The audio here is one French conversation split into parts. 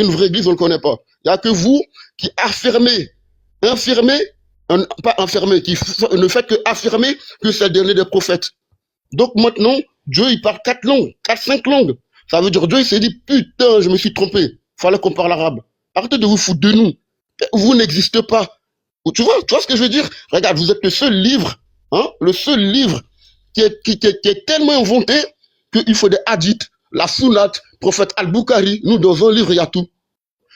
une vraie église, on ne le connaît pas. Il n'y a que vous qui infirmez, pas enfermé, ne fait que affirmer que c'est le dernier des prophètes. Donc maintenant, Dieu, il parle 5 langues. Ça veut dire Dieu, il s'est dit, putain, je me suis trompé. Fallait qu'on parle arabe. Arrêtez de vous foutre de nous. Vous n'existez pas. Tu vois ce que je veux dire? Regarde, vous êtes le seul livre, le seul livre qui est tellement inventé qu'il faut des hadiths, la sounate, prophète Al-Bukhari. Nous, dans un livre, il y a tout.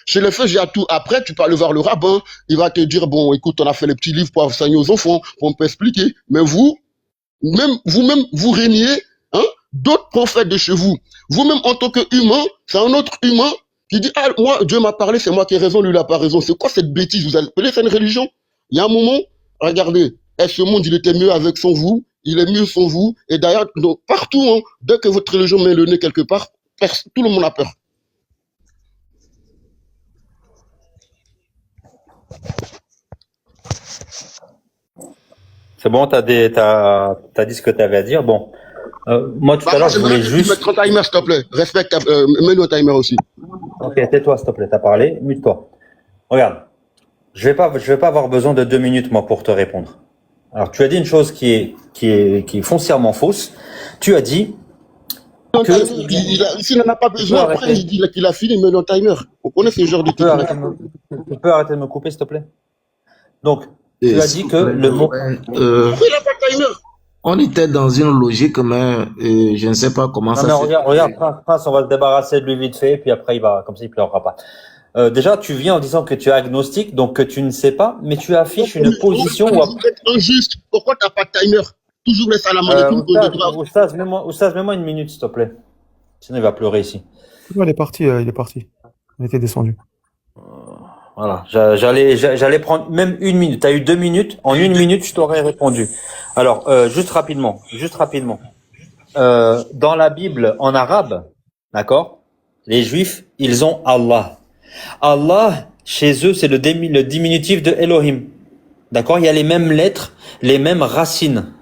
Chez les feux, il y a tout. Après, tu peux aller voir le rabbin. Il va te dire, bon, écoute, on a fait les petits livres pour enseigner aux enfants, pour me expliquer. Mais vous-même, vous régnez, d'autres prophètes de chez vous. Vous-même, en tant qu'humain, c'est un autre humain qui dit, ah, moi, Dieu m'a parlé, c'est moi qui ai raison, lui, il n'a pas raison. C'est quoi cette bêtise? Vous appelez ça une religion? Il y a un moment, regardez, ce monde, il était mieux avec sans vous, il est mieux sans vous. Et d'ailleurs, partout, dès que votre religion met le nez quelque part, tout le monde a peur. C'est bon, t'as dit ce que tu avais à dire. Bon, moi tout à l'heure, je voulais juste. Mettre un timer, s'il te plaît. Respecte, mets-nous un timer aussi. Ok, tais-toi, s'il te plaît. T'as parlé, mute-toi. Regarde, je vais pas avoir besoin de 2 minutes moi pour te répondre. Alors, tu as dit une chose qui est foncièrement fausse. Tu as dit que s'il n'en a pas besoin, après il dit qu'il a fini, mets-nous un timer. On connaît ce genre de truc. Tu peux arrêter de me couper, s'il te plaît. Donc. Tu as dit que le mot. On était dans une logique, mais je ne sais pas comment ça se fait. Regarde, Prince, on va se débarrasser de lui vite fait, puis après, comme ça, il pleurera pas. Déjà, tu viens en disant que tu es agnostique, donc que tu ne sais pas, mais tu affiches une position où. Vous êtes injuste. Pourquoi tu n'as pas de timer? Toujours laisse à la main. Oustaz, mets-moi une minute, s'il te plaît. Sinon, il va pleurer ici. Il est parti. Il était descendu. Voilà, j'allais prendre même 1 minute. Tu as eu 2 minutes. En 1 minute, je t'aurais répondu. Alors, juste rapidement. Dans la Bible en arabe, d'accord, les Juifs, ils ont Allah. Allah, chez eux, c'est le diminutif de Elohim. D'accord, il y a les mêmes lettres, les mêmes racines.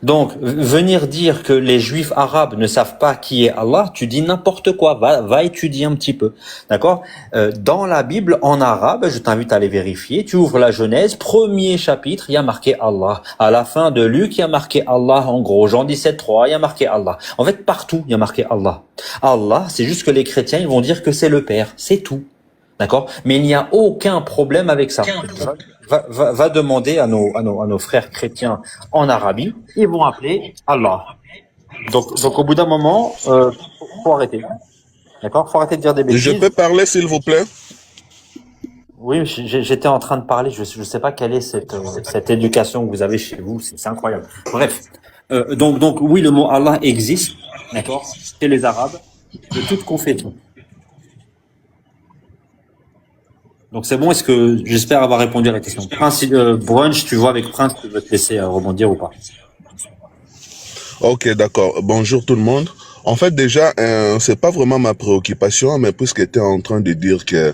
Donc, venir dire que les Juifs arabes ne savent pas qui est Allah, tu dis n'importe quoi. Va étudier un petit peu, d'accord. Dans la Bible en arabe, je t'invite à aller vérifier. Tu ouvres la Genèse, 1er chapitre, il y a marqué Allah. À la fin de Luc, il y a marqué Allah. En gros, Jean 17:3, il y a marqué Allah. En fait, partout, il y a marqué Allah. Allah, c'est juste que les chrétiens, ils vont dire que c'est le Père, c'est tout, d'accord. Mais il n'y a aucun problème avec ça. Va demander à nos frères chrétiens en Arabie, ils vont appeler Allah. Donc au bout d'un moment, faut arrêter. D'accord? Faut arrêter de dire des bêtises. Je peux parler, s'il vous plaît? Oui, j'étais en train de parler. Je sais pas quelle est cette éducation que vous avez chez vous. C'est incroyable. Bref. Donc oui, le mot Allah existe. D'accord? Chez les Arabes, de toute confession. Donc c'est bon, est-ce que j'espère avoir répondu à la question. Prince, Brunch, tu vois avec Prince, tu veux te laisser rebondir ou pas? Ok, d'accord. Bonjour tout le monde. En fait, déjà, c'est pas vraiment ma préoccupation, mais puisque tu es en train de dire que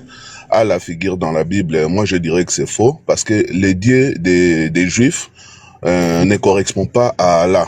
Allah figure dans la Bible, moi je dirais que c'est faux, parce que les dieux des Juifs ne correspondent pas à Allah.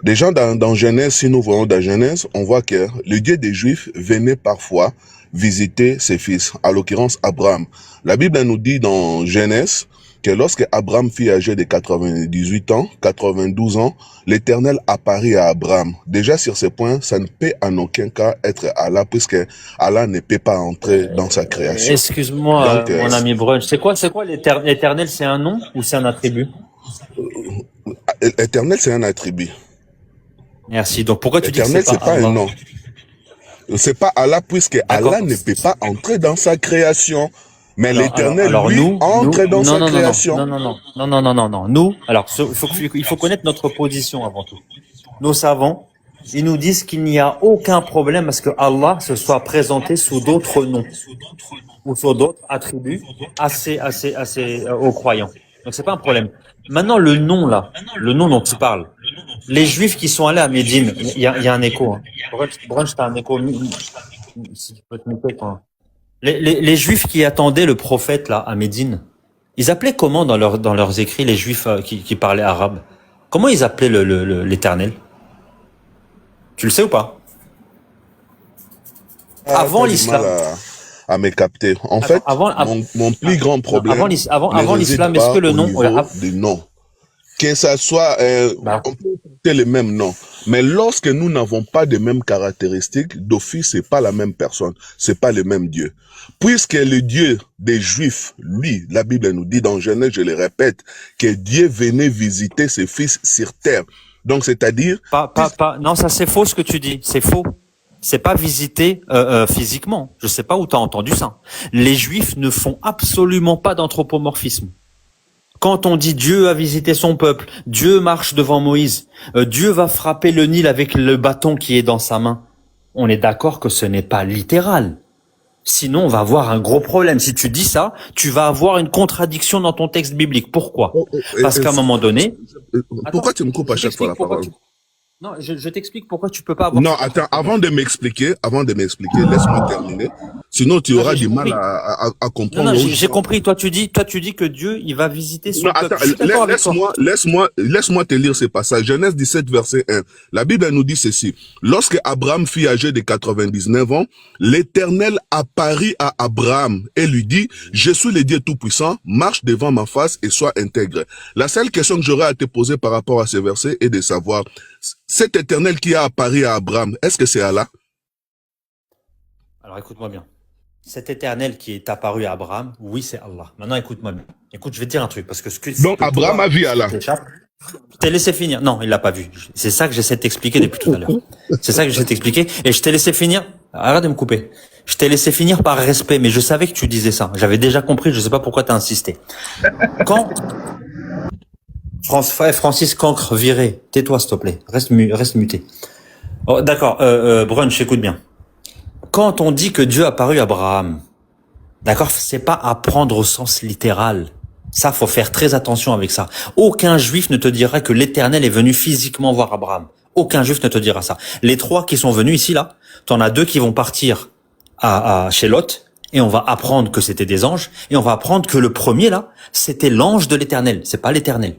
Déjà dans Genèse, si nous voyons dans Genèse, on voit que le Dieu des Juifs venait parfois visiter ses fils, à l'occurrence Abraham. La Bible nous dit dans Genèse que lorsque Abraham fut âgé de 92 ans, l'Éternel apparut à Abraham. Déjà sur ce point, ça ne peut en aucun cas être Allah, puisque Allah ne peut pas entrer dans sa création. Excuse-moi, mon ami Brunch, c'est quoi l'Éternel? C'est un nom ou c'est un attribut? Éternel, c'est un attribut. Merci. Donc pourquoi tu dis que c'est pas un nom? C'est pas Allah, puisque Allah ne peut pas entrer dans sa création. Mais l'Éternel, lui, entre dans sa création. Non. Nous, alors, il faut connaître notre position avant tout. Nos savants, ils nous disent qu'il n'y a aucun problème à ce que Allah se soit présenté sous d'autres noms ou sous d'autres attributs assez aux croyants. Donc c'est pas un problème. Maintenant, le nom dont tu parles, les Juifs qui sont allés à Médine, il y a un écho. Hein. Brunch, t'as un écho. Si tu peux te muter, quoi. Les Juifs qui attendaient le prophète là à Médine, ils appelaient comment dans leurs écrits les Juifs qui parlaient arabe? Comment ils appelaient l'Éternel? Tu le sais ou pas? Avant l'islam. à me capter. En fait, mon plus grand problème avant ne réside l'islam, est-ce pas que le au nom, niveau du nom. Que ça soit, on peut porter les mêmes noms, mais lorsque nous n'avons pas de mêmes caractéristiques, d'office, c'est pas la même personne, c'est pas le même Dieu. Puisque le Dieu des Juifs, lui, la Bible nous dit dans Genèse, je le répète, que Dieu venait visiter ses fils sur terre. Donc, c'est-à-dire... Non, ça c'est faux ce que tu dis, c'est faux. C'est pas visiter physiquement. Je sais pas où tu as entendu ça. Les Juifs ne font absolument pas d'anthropomorphisme. Quand on dit Dieu a visité son peuple, Dieu marche devant Moïse, Dieu va frapper le Nil avec le bâton qui est dans sa main, on est d'accord que ce n'est pas littéral. Sinon, on va avoir un gros problème. Si tu dis ça, tu vas avoir une contradiction dans ton texte biblique. Pourquoi? Parce qu'à un moment donné... Pourquoi tu me coupes à chaque fois la parole? Non, je t'explique pourquoi tu peux pas avoir... Non, attends, avant de m'expliquer, laisse-moi terminer. Sinon, tu auras du mal à comprendre. Non, j'ai compris. Toi, tu dis que Dieu, il va visiter son peuple. Attends, laisse-moi te lire ces passages. Genèse 17, verset 1. La Bible nous dit ceci. Lorsque Abraham fut âgé de 99 ans, l'Éternel apparut à Abraham et lui dit, je suis le Dieu Tout-Puissant, marche devant ma face et sois intègre. La seule question que j'aurais à te poser par rapport à ce verset est de savoir, cet Éternel qui a apparu à Abraham, est-ce que c'est Allah? Alors écoute-moi bien. Cet Éternel qui est apparu à Abraham, oui, c'est Allah. Maintenant, écoute-moi bien. Écoute, je vais te dire un truc, parce que ce que... Donc Abraham a vu Allah. Je t'ai laissé finir. Non, il l'a pas vu. C'est ça que j'essaie de t'expliquer depuis tout à l'heure. C'est ça que j'essaie de t'expliquer. Et je t'ai laissé finir. Arrête de me couper. Je t'ai laissé finir par respect, mais je savais que tu disais ça. J'avais déjà compris, je sais pas pourquoi t'as insisté. Quand... Francis Cancre, viré. Tais-toi, s'il te plaît. Reste muté. Oh, d'accord, Brunch, écoute bien. Quand on dit que Dieu a apparu à Abraham, d'accord, c'est pas à prendre au sens littéral. Ça, faut faire très attention avec ça. Aucun juif ne te dira que l'Éternel est venu physiquement voir Abraham. Aucun juif ne te dira ça. Les trois qui sont venus ici, là, t'en as deux qui vont partir chez Lot, et on va apprendre que c'était des anges, et on va apprendre que le premier, là, c'était l'ange de l'Éternel. C'est pas l'Éternel.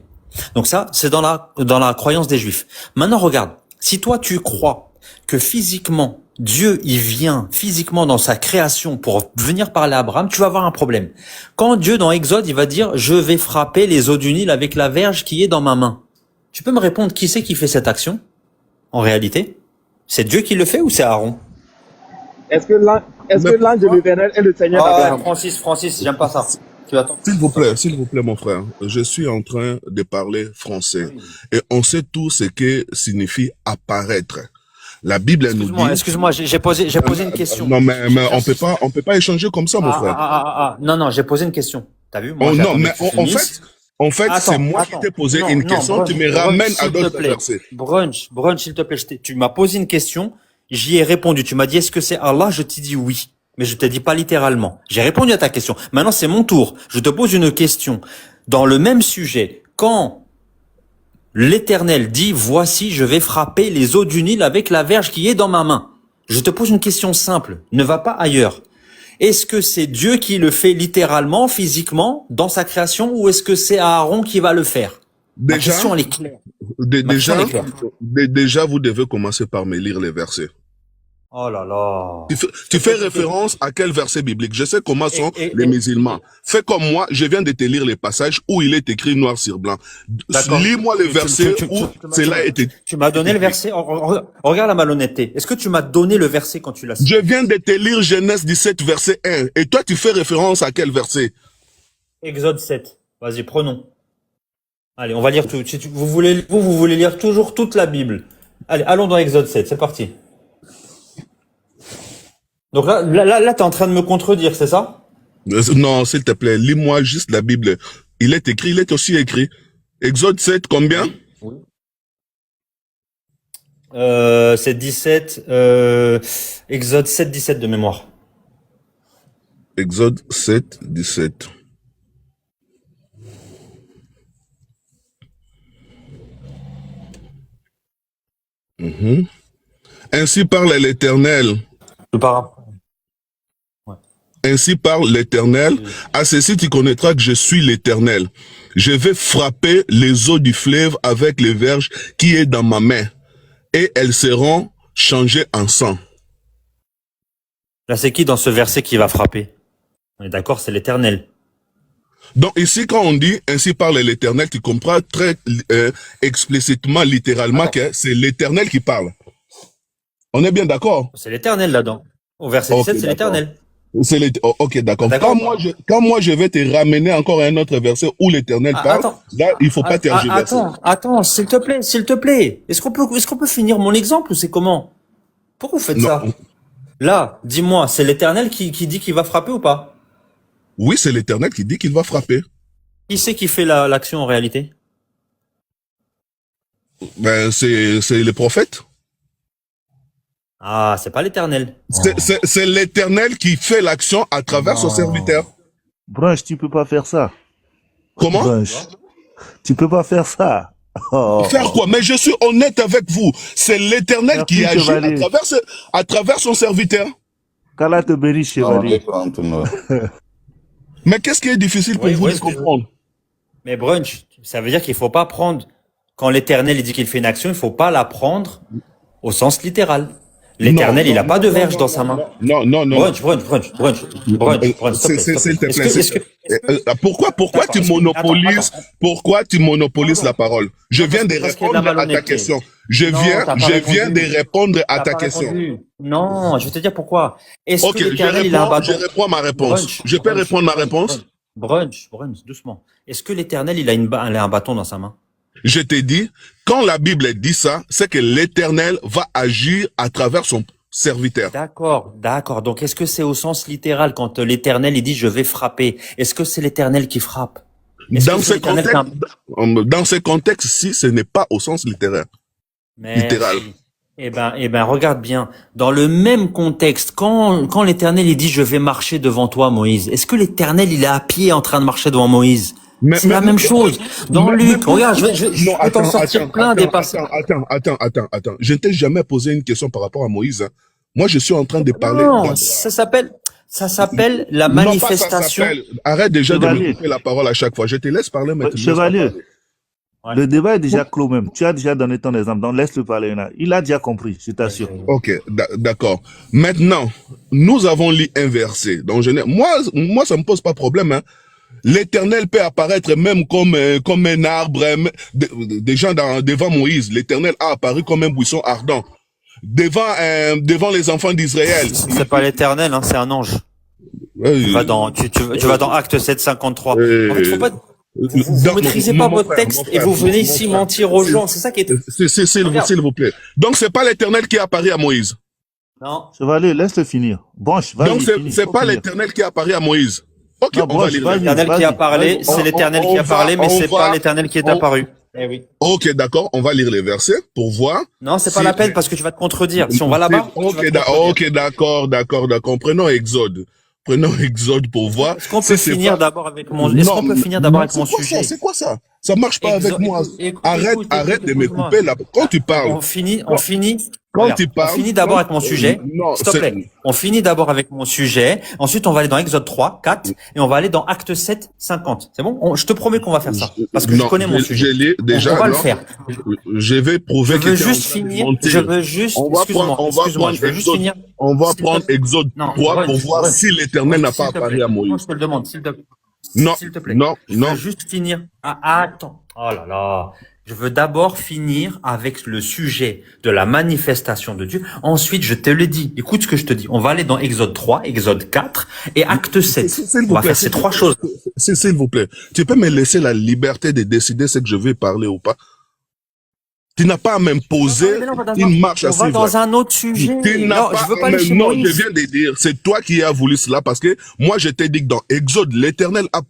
Donc ça, c'est dans la croyance des juifs. Maintenant, regarde. Si toi, tu crois que physiquement, Dieu, il vient physiquement dans sa création pour venir parler à Abraham, tu vas avoir un problème. Quand Dieu, dans Exode, il va dire, je vais frapper les eaux du Nil avec la verge qui est dans ma main. Tu peux me répondre, qui c'est qui fait cette action? En réalité? C'est Dieu qui le fait ou c'est Aaron? Est-ce que l'ange de l'Éternel est le Seigneur Abraham? Francis, j'aime pas ça. Tu attends. S'il vous plaît, mon frère. Je suis en train de parler français. Et on sait tout ce que signifie apparaître. La Bible nous dit... Excuse-moi, j'ai posé une question. Non, mais on peut pas échanger comme ça, mon frère. Non, j'ai posé une question. T'as vu? Moi, non, mais en fait, c'est moi qui t'ai posé une question, Brunch, tu me ramènes à s'il te d'autres plaît. versets. Brunch, s'il te plaît, tu m'as posé une question, j'y ai répondu. Tu m'as dit, est-ce que c'est Allah? Je t'ai dit oui. Mais je t'ai dit pas littéralement. J'ai répondu à ta question. Maintenant, c'est mon tour. Je te pose une question. Dans le même sujet, quand l'Éternel dit, voici, je vais frapper les eaux du Nil avec la verge qui est dans ma main. Je te pose une question simple. Ne va pas ailleurs. Est-ce que c'est Dieu qui le fait littéralement, physiquement, dans sa création, ou est-ce que c'est Aaron qui va le faire? Ma question, elle est claire. Déjà, vous devez commencer par me lire les versets. Oh là là. Tu fais référence à quel verset biblique? Je sais comment sont les musulmans. Fais comme moi, je viens de te lire les passages où il est écrit noir sur blanc. Lis-moi les versets où cela est écrit. Tu m'as donné le verset. Regarde la malhonnêteté. Est-ce que tu m'as donné le verset quand tu l'as cité? Je viens de te lire Genèse 17, verset 1. Et toi, tu fais référence à quel verset? Exode 7. Vas-y, prenons. Allez, on va lire tout. Si vous voulez lire toujours toute la Bible. Allez, allons dans Exode 7. C'est parti. Donc là, t'es en train de me contredire, c'est ça? Non, s'il te plaît, lis-moi juste la Bible. Il est aussi écrit. Exode 7, combien? Oui. C'est 17, Exode 7, 17 de mémoire. Exode 7, 17. Ainsi parle l'Éternel. Ainsi parle l'Éternel. À ceci tu connaîtras que je suis l'Éternel. Je vais frapper les eaux du fleuve avec les verges qui est dans ma main, et elles seront changées en sang. Là, c'est qui dans ce verset qui va frapper? On est d'accord, c'est l'Éternel. Donc ici, quand on dit ainsi parle l'Éternel, tu comprends très explicitement, littéralement, que c'est l'Éternel qui parle. On est bien d'accord? C'est l'Éternel là-dedans. Au verset Ok, 17, c'est d'accord. l'Éternel. Ok, d'accord. D'accord. Quand moi je vais te ramener encore à un autre verset où l'Éternel Ah, parle, attends. là, il faut pas tergiverser. Attends, s'il te plaît. Est-ce qu'on peut finir mon exemple ou c'est comment? Pourquoi vous faites Non. ça? Là, dis-moi, c'est l'Éternel qui dit qu'il va frapper ou pas? Oui, c'est l'Éternel qui dit qu'il va frapper. Qui c'est qui fait l'action en réalité? Ben, c'est les prophètes. Ah, c'est pas l'Éternel. C'est l'Éternel qui fait l'action à travers son serviteur. Branche, tu peux pas faire ça. Comment? Branche, tu peux pas faire ça. Oh. Faire quoi? Mais je suis honnête avec vous. C'est l'Éternel Merci, qui agit chevalier. à travers son serviteur. Qu'Allah te bénisse, chevalier. Mais qu'est-ce qui est difficile pour Oui, vous oui, de comprendre? Mais Brunch, ça veut dire qu'il faut pas prendre, quand l'Éternel il dit qu'il fait une action, il faut pas la prendre au sens littéral. L'Éternel, il a pas de verge dans sa main. Non. Brunch, S'il te plaît. Pourquoi tu monopolises la parole? Je viens de répondre à ta question. Je viens de répondre à ta question. Non, je vais te dire pourquoi. Est-ce Ok, que l'Éternel, il a un bâton? je réponds ma réponse. Je peux répondre ma réponse? Brunch, doucement. Est-ce que l'Éternel, il a un bâton dans sa main? Je t'ai dit, quand la Bible dit ça, c'est que l'Éternel va agir à travers son serviteur. D'accord. Donc, est-ce que c'est au sens littéral quand l'Éternel, il dit je vais frapper? Est-ce que c'est l'Éternel qui frappe? Dans ce contexte-ci, ce n'est pas au sens littéral. Littéral. Eh ben, regarde bien. Dans le même contexte, quand l'Éternel, il dit je vais marcher devant toi, Moïse, est-ce que l'Éternel, il est à pied en train de marcher devant Moïse? C'est la même chose. Dans Luc, regarde, je peux t'en sortir plein des passages. Attends. Je ne t'ai jamais posé une question par rapport à Moïse. Hein. Moi, je suis en train de parler. Non, ça s'appelle la manifestation. Arrête déjà de Chevalier. me couper la parole à chaque fois. Je te laisse parler maintenant. Chevalier, Ouais. le débat est déjà clos même. Tu as déjà donné ton exemple, donc laisse-le parler là. Il a déjà compris, je t'assure. Ok, d'accord. Maintenant, nous avons lu un verset. Donc, moi, ça me pose pas de problème. Hein. L'Éternel peut apparaître même comme un arbre. Des gens devant Moïse, l'Éternel a apparu comme un buisson ardent. Devant les enfants d'Israël. C'est pas l'Éternel, hein, c'est un ange. Tu vas dans Acte 7:53. En fait, faut pas, vous maîtrisez pas votre texte et vous venez ici mentir aux gens. C'est ça qui est. S'il vous plaît. Donc, c'est pas l'Éternel qui a apparu à Moïse. Non. Chevalier, laisse-le finir. Branche, vas-y. Donc, c'est pas l'Éternel qui a apparu à Moïse. Ok, Non, on va Branche, lire. vas-y. L'Éternel qui a parlé, c'est l'Éternel qui a parlé, mais c'est pas l'Éternel qui est apparu. Eh oui. Ok, d'accord, on va lire les versets pour voir. Non, c'est pas la peine parce que tu vas te contredire. Si on va là-bas. Ok, d'accord. Prenons Exode. Pour voir. Est-ce qu'on peut finir d'abord avec mon sujet? C'est quoi ça? Ça marche pas avec moi. Arrête de me couper là. Quand tu parles. On finit. Quand Regarde, tu parles. On finit d'abord avec mon sujet. Non, S'il te plaît. On finit d'abord avec mon sujet. Ensuite, on va aller dans Exode 3, 4, et on va aller dans Acte 7, 50. C'est bon? Je te promets qu'on va faire ça. Parce que je connais mon sujet. Je l'ai déjà. On va le faire. Je vais prouver que Je veux juste, excuse-moi, je veux juste finir. On va prendre Exode 3 pour voir si l'Éternel n'a pas apparu à Moïse. Je te le demande, s'il te plaît. Non, S'il te plaît. non. Je veux juste finir. Attends. Oh là là. Je veux d'abord finir avec le sujet de la manifestation de Dieu. Ensuite, je te le dis. Écoute ce que je te dis. On va aller dans Exode 3, Exode 4 et Acte 7. On va faire ces trois choses. S'il vous plaît. Tu peux me laisser la liberté de décider ce que je vais parler ou pas? Tu n'as pas à m'imposer une marche à suivre. On va dans un autre sujet. Je veux pas aller chez Moïse. Je viens de dire, c'est toi qui as voulu cela parce que moi je t'ai dit que dans Exode, l'Éternel a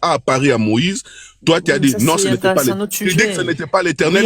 apparu à Moïse. Toi, tu as dit non, ce n'était pas l'Éternel. Tu dis que ce n'était pas l'Éternel.